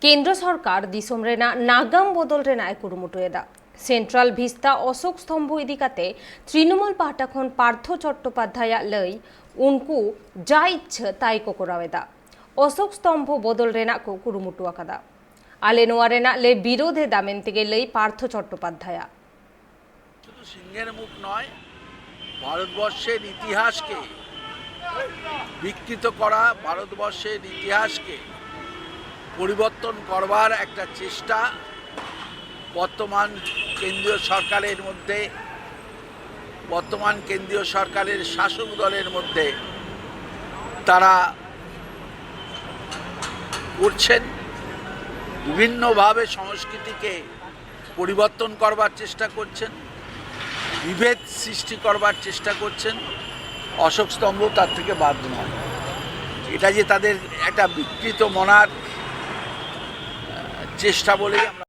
केंद्र सरकार दिसोम रेना नागाम बदल रेना कुरुमुटुएदा सेंट्रल भिस्ता अशोक स्तम्भ इदिकाते तृणमूल पार्टी खन पार्थ चट्टोपाध्याय लई उनको जा इच्छा ताई को करावेदा अशोक स्तम्भ बदल रेना को कुरुमुटु आकादा आले नोआ रेना ले विरोधे दामेन तेगे लई पार्थ चट्टोपाध्याय শুধু সিংহের মুখ নয়, ভারতবর্ষের ইতিহাসকে বিকৃত করা, ভারতবর্ষের ইতিহাসকে পরিবর্তন করবার একটা চেষ্টা বর্তমান কেন্দ্রীয় সরকারের মধ্যে, বর্তমান কেন্দ্রীয় সরকারের শাসক দলের মধ্যে তারা করছেন। বিভিন্নভাবে সংস্কৃতিকে পরিবর্তন করবার চেষ্টা করছেন, বিভেদ সৃষ্টি করবার চেষ্টা করছেন। অশোক স্তম্ভ তার থেকে বাদ নয়। এটা যে তাদের একটা বিকৃত মনার চেষ্টা বলেই আমরা